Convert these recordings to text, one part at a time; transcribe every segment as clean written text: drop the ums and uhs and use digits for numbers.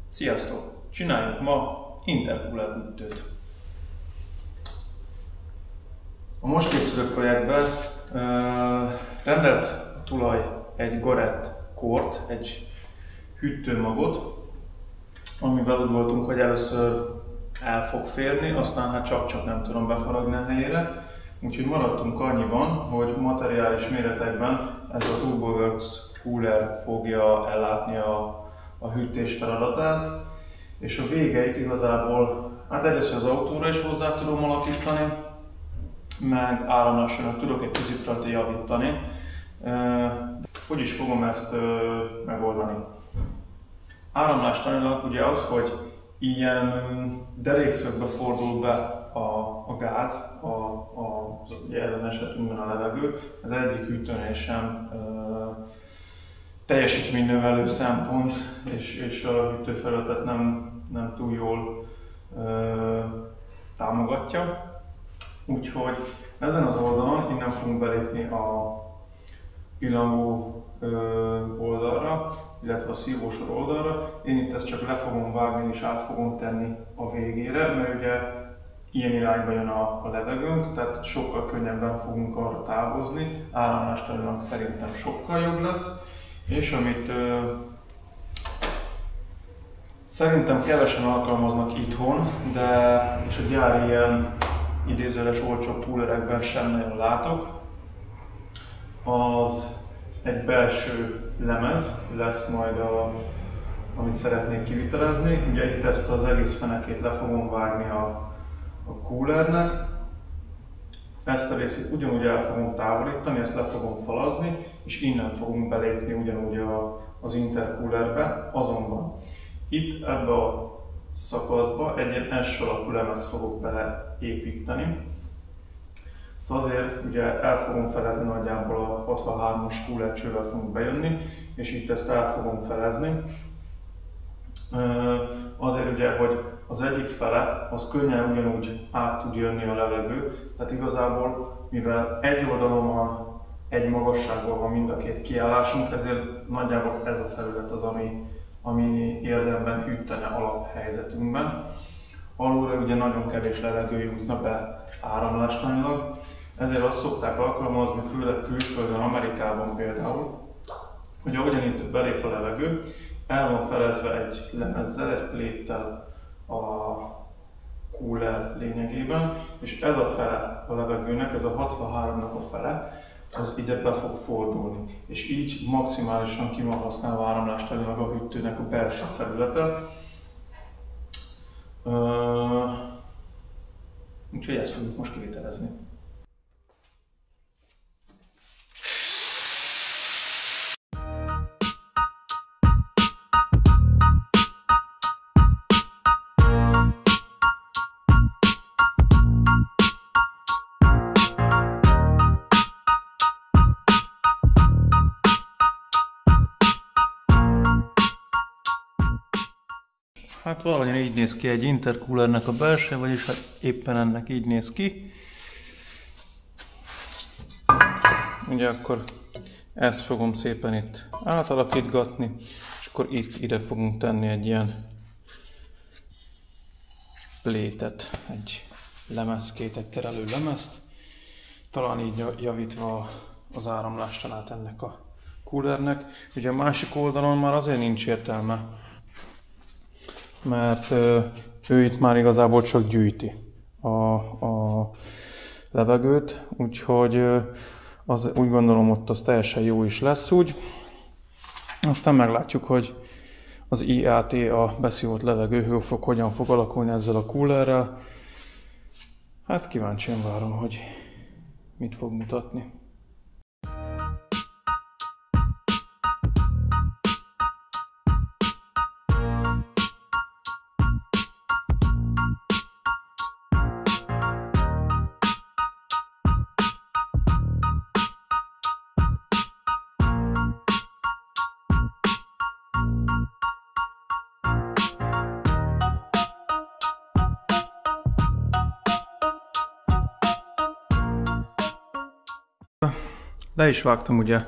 Sziasztok! Csináljuk ma intercooler hűtőt. A most készülő projektben rendelt a tulaj egy Gorett kort, egy hűtőmagot, amivel úgy voltunk, hogy először el fog férni, aztán hát csak nem tudom befaragni a helyére. Úgyhogy maradtunk annyiban, hogy materiális méretekben ez a TurboWorks cooler fogja ellátni a hűtés feladatát, és a végeit igazából, hát egyrészt az autóra is hozzá tudom alakítani, meg áramlással tudok egy picit rajta javítani. Hogy is fogom ezt megoldani? Áramlástanilag ugye az, hogy ilyen derékszögbe fordul be a gáz, ugye ezen esetünkben a levegő, az egyik hűtőnél sem teljesítménynövelő szempont, és a hűtőfelületet nem túl jól támogatja. Úgyhogy ezen az oldalon innen fogunk belépni a pillangó oldalra, illetve a szívósor oldalra. Én itt ezt csak le fogom vágni és át fogom tenni a végére, mert ugye ilyen irányba jön a levegőnk, tehát sokkal könnyebben fogunk arra távozni, áramlástanilag szerintem sokkal jobb lesz. És amit szerintem kevesen alkalmaznak itthon, és a gyári ilyen idézőles olcsó coolerekben sem nagyon látok, az egy belső lemez lesz majd, amit szeretnék kivitelezni. Ugye itt ezt az egész fenekét le fogom vágni a coolernek. Ezt a részét ugyanúgy el fogom távolítani, ezt le fogom falazni, és innen fogunk belépni ugyanúgy az intercoolerbe. Azonban itt ebbe a szakaszba egy ilyen S alakú lemez fogok beépíteni. Ezt azért ugye el fogom felezni, nagyjából a 63-as coolercsővel fogunk bejönni, és itt ezt el fogom felezni. Azért ugye, hogy az egyik fele az könnyen ugyanúgy át tud jönni a levegő, tehát igazából mivel egy oldalon van, egy magasságban van mind a két kiállásunk, ezért nagyjából ez a felület az, ami érdemben hűtene alaphelyzetünkben. Alulra ugye nagyon kevés levegő jutna be áramlástanilag, ezért azt szokták alkalmazni, főleg külföldön, Amerikában például, hogy ahogyan itt belép a levegő, el van felezve egy lemezzel, egy pléttel a cooler lényegében, és ez a fele a levegőnek, ez a 63-nak a fele, az ide be fog fordulni, és így maximálisan ki van használva áramlástanilag a hűtőnek a belső felülete. Úgyhogy ezt fogjuk most kivitelezni. Hát valahogyan így néz ki egy intercoolernek a belső, vagyis hát éppen ennek így néz ki. Ugye akkor ezt fogom szépen itt átalakítgatni, és akkor itt ide fogunk tenni egy ilyen plétet, egy lemezkét, egy terelő lemezt, talán így javítva az áramlástanát ennek a coolernek. Ugye a másik oldalon már azért nincs értelme, mert ő itt már igazából csak gyűjti a levegőt, úgyhogy úgy gondolom ott az teljesen jó is lesz úgy. Aztán meglátjuk, hogy az IAT, a beszívott levegőhőfok hogyan fog alakulni ezzel a coolerrel. Hát kíváncsian várom, hogy mit fog mutatni. Le is vágtam ugye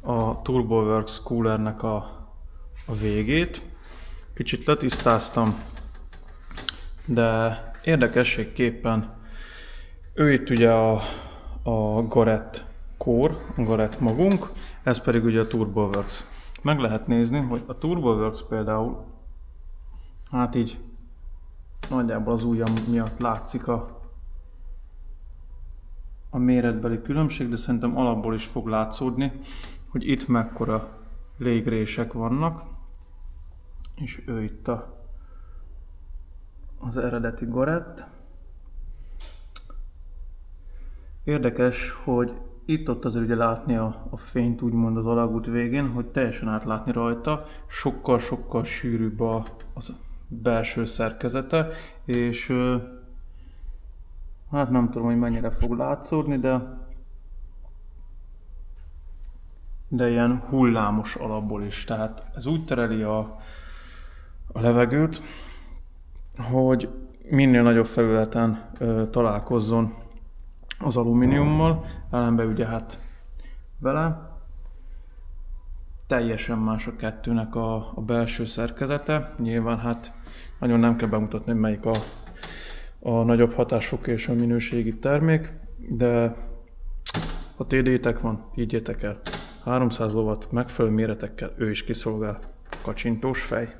a TurboWorks coolernek a végét. kicsit letisztáztam, de érdekességképpen ő itt ugye a Garrett Core, a Garrett magunk, ez pedig ugye a TurboWorks. Meg lehet nézni, hogy a TurboWorks például, hát így nagyjából az ujjam miatt látszik a méretbeli különbség, de szerintem alapból is fog látszódni, hogy itt mekkora légrések vannak, és ő itt az eredeti Garrett. Érdekes, hogy itt-ott azért ugye látni a fényt úgymond az alagút végén, hogy teljesen átlátni rajta, sokkal-sokkal sűrűbb a belső szerkezete, és hát nem tudom, hogy mennyire fog látszódni, de ilyen hullámos alapból is. Tehát ez úgy tereli a levegőt, hogy minél nagyobb felületen találkozzon az alumíniummal, ellenben ugye hát vele teljesen más a kettőnek a belső szerkezete. Nyilván hát nagyon nem kell bemutatni, hogy melyik a nagyobb hatásfokú és a minőségi termék, de ha TD-tek van, higgyétek el, 300 lovat megfelelő méretekkel ő is kiszolgál. Kacsintós fej.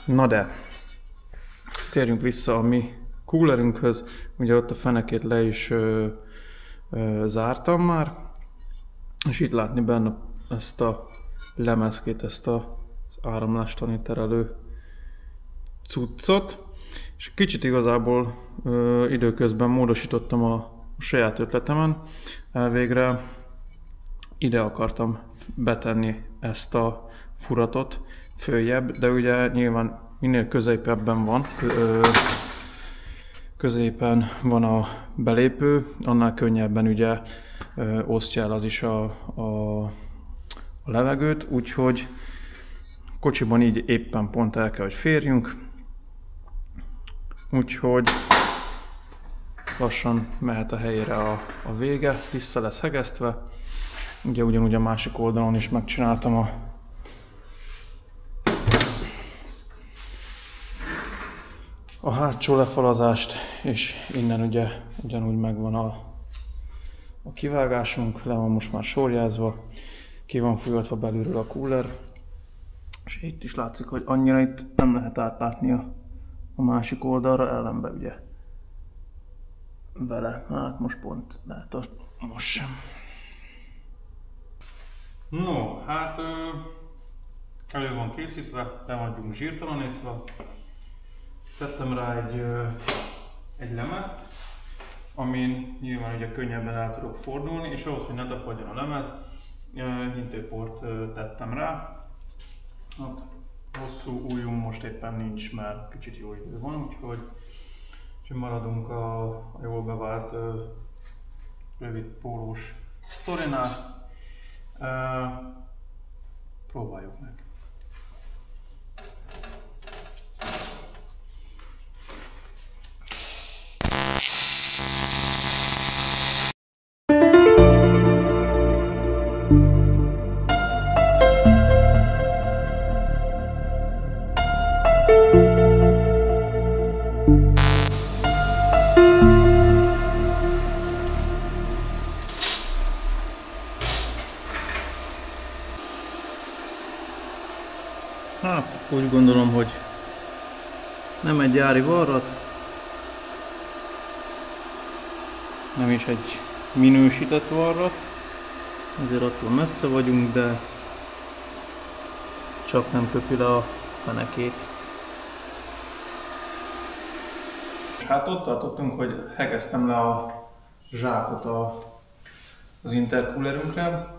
Na de, térjünk vissza a mi coolerünkhöz. Ugye ott a fenekét le is zártam már, és itt látni benne ezt a lemezkét, ezt az áramlástani terelő cuccot. És kicsit igazából időközben módosítottam a saját ötletemen. Elvégre ide akartam betenni ezt a furatot följebb, de ugye nyilván minél középebben van, középen van a belépő, annál könnyebben ugye osztja el az is a levegőt, úgyhogy kocsiban így éppen pont el kell, hogy férjünk. Úgyhogy lassan mehet a helyére a vége, vissza lesz hegesztve. Ugye ugyanúgy a másik oldalon is megcsináltam a hátsó lefalazást, és innen ugye ugyanúgy megvan a kivágásunk, le van most már sorjázva, ki van fújatva belülről a cooler, és itt is látszik, hogy annyira itt nem lehet átlátni a másik oldalra, ellenben ugye vele, hát most pont lehet, most sem. No, hát elő van készítve, le vagyunk zsírtalanítva. Tettem rá egy lemezt, amin nyilván ugye könnyebben el tudok fordulni, és ahhoz, hogy ne tapadjon a lemez, hintőport tettem rá. Hát, hosszú ujjunk most éppen nincs, mert kicsit jó idő van, úgyhogy maradunk a jól bevált rövid pólós sztorinál. Próbáljuk meg. Hát úgy gondolom, hogy nem egy gyári varrat, nem is egy minősített varrat, ezért attól messze vagyunk, de csak nem köpi le a fenekét. Hát ott tartottunk, hogy hegeztem le a zsákot az intercoolerünkre.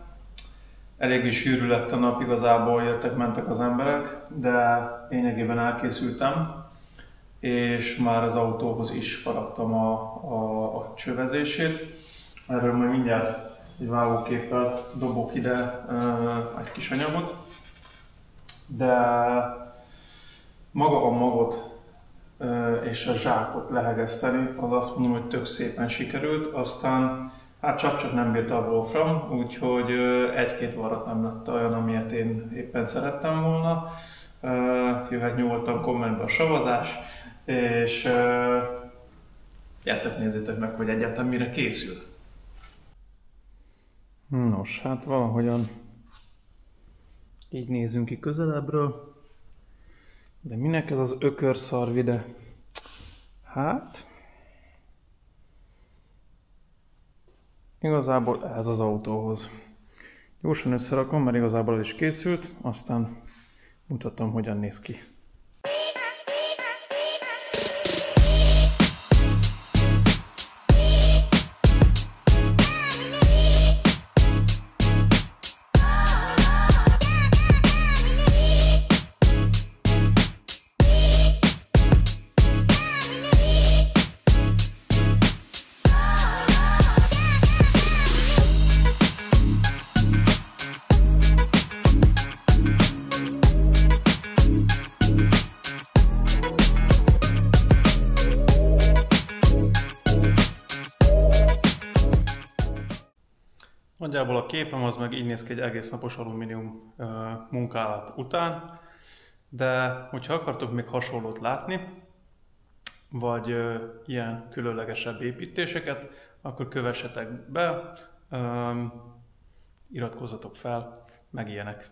Eléggé sűrű lett a nap, igazából jöttek-mentek az emberek, de lényegében elkészültem, és már az autóhoz is faragtam a csövezését. Erről majd mindjárt egy vágóképpel dobok ide egy kis anyagot, de maga a magot és a zsákot lehegeszteni, az azt mondom, hogy tök szépen sikerült, aztán hát csak nem bírta a Wolfram, úgyhogy egy-két varrat nem lett olyan, amilyet én éppen szerettem volna. jöhet nyugodtan kommentbe a savazás, és gyertek nézzétek meg, hogy egyáltalán mire készül. Nos, hát valahogyan így nézünk ki közelebbről. De minek ez az ökörszar vide? Hát... igazából ez az autóhoz. Gyorsan összerakom, mert igazából el is készült, aztán mutatom, hogyan néz ki. Nagyjából a képem az meg így néz ki egy egész napos alumínium munkálat után, de hogyha akartok még hasonlót látni, vagy ilyen különlegesebb építéseket, akkor kövessetek be, iratkozzatok fel, meg ilyenek.